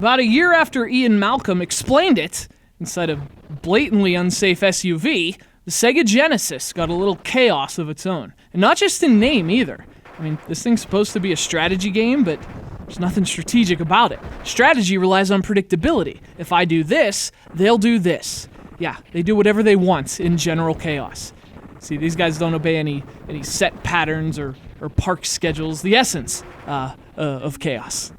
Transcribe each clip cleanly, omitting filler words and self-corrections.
About a year after Ian Malcolm explained it, inside a blatantly unsafe SUV, the SEGA Genesis got a little chaos of its own. And not just in name either. I mean, this thing's supposed to be a strategy game, but there's nothing strategic about it. Strategy relies on predictability. If I do this, they'll do this. Yeah, they do whatever they want in general chaos. See, these guys don't obey any set patterns or park schedules, the essence of chaos.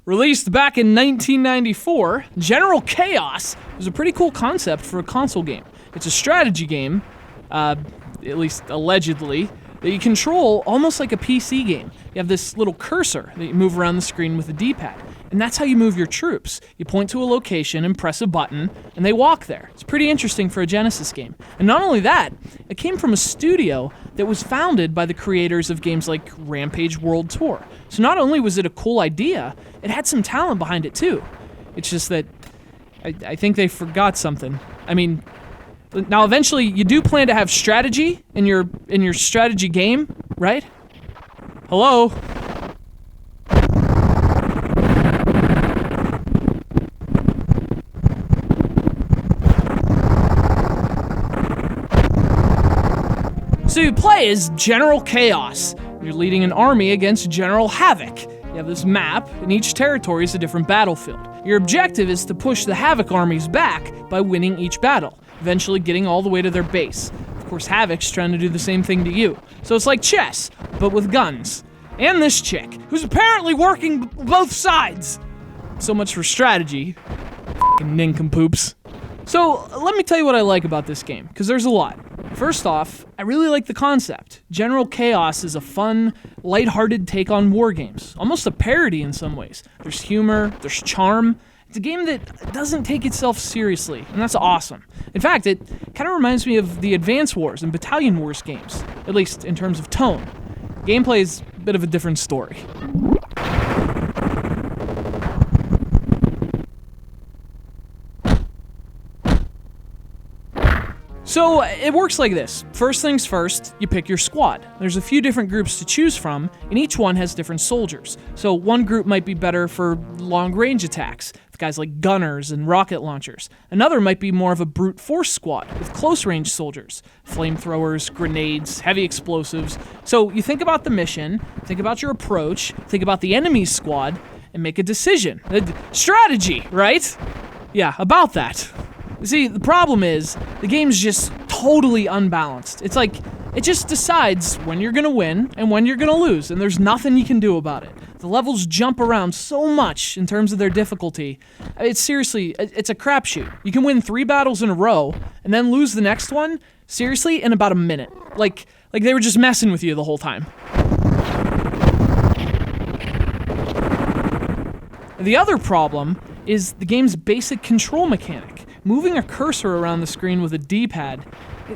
Released back in 1994, General Chaos was a pretty cool concept for a console game. It's a strategy game, at least allegedly, that you control almost like a PC game. You have this little cursor that you move around the screen with a D-pad, and that's how you move your troops. You point to a location and press a button, and they walk there. It's pretty interesting for a Genesis game. And not only that, it came from a studio that was founded by the creators of games like Rampage World Tour. So not only was it a cool idea, it had some talent behind it too. It's just that I think they forgot something. I mean, now eventually you do plan to have strategy in your strategy game, right? Hello? So you play as General Chaos. You're leading an army against General Havoc. You have this map, and each territory is a different battlefield. Your objective is to push the Havoc armies back by winning each battle, eventually getting all the way to their base. Of course, Havoc's trying to do the same thing to you. So it's like chess, but with guns. And this chick, who's apparently working both sides. So much for strategy. F***ing nincompoops. So, let me tell you what I like about this game, because there's a lot. First off, I really like the concept. General Chaos is a fun, lighthearted take on war games, almost a parody in some ways. There's humor, there's charm. It's a game that doesn't take itself seriously, and that's awesome. In fact, it kind of reminds me of the Advance Wars and Battalion Wars games, at least in terms of tone. Gameplay is a bit of a different story. So, it works like this. First things first, you pick your squad. There's a few different groups to choose from, and each one has different soldiers. So, one group might be better for long-range attacks, with guys like gunners and rocket launchers. Another might be more of a brute force squad, with close-range soldiers, flamethrowers, grenades, heavy explosives. So, you think about the mission, think about your approach, think about the enemy's squad, and make a decision. Strategy, right? Yeah, about that. See, the problem is, the game's just totally unbalanced. It's like, it just decides when you're gonna win and when you're gonna lose, and there's nothing you can do about it. The levels jump around so much in terms of their difficulty. It's seriously, it's a crapshoot. You can win 3 battles in a row, and then lose the next one, seriously, in about a minute. Like they were just messing with you the whole time. The other problem is the game's basic control mechanic. Moving a cursor around the screen with a D-pad,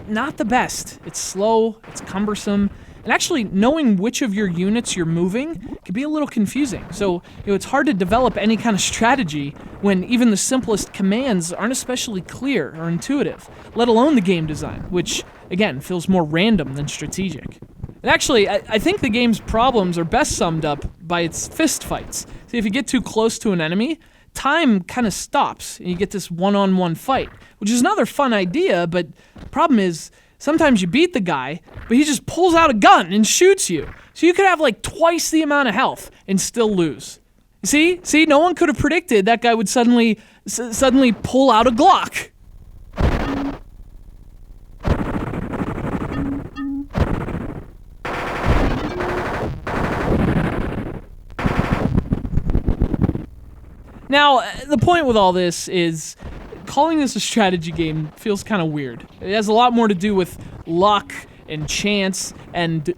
not the best. It's slow, it's cumbersome, and actually knowing which of your units you're moving can be a little confusing. So, it's hard to develop any kind of strategy when even the simplest commands aren't especially clear or intuitive, let alone the game design, which, again, feels more random than strategic. And actually, I think the game's problems are best summed up by its fist fights. See, if you get too close to an enemy, time kind of stops, and you get this one-on-one fight, which is another fun idea, but the problem is, sometimes you beat the guy, but he just pulls out a gun and shoots you. So you could have like twice the amount of health and still lose. See, no one could have predicted that guy would suddenly pull out a Glock. Now, the point with all this is, calling this a strategy game feels kind of weird. It has a lot more to do with luck and chance and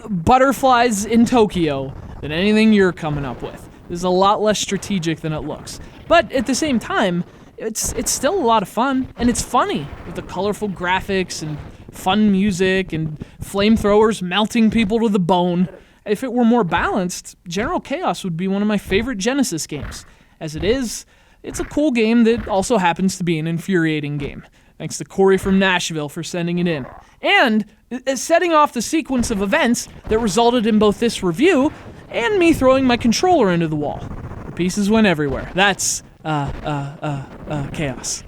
butterflies in Tokyo than anything you're coming up with. This is a lot less strategic than it looks. But at the same time, it's still a lot of fun, and it's funny with the colorful graphics and fun music and flamethrowers melting people to the bone. If it were more balanced, General Chaos would be one of my favorite Genesis games. As it is, it's a cool game that also happens to be an infuriating game. Thanks to Corey from Nashville for sending it in. And setting off the sequence of events that resulted in both this review and me throwing my controller into the wall. The pieces went everywhere. That's chaos.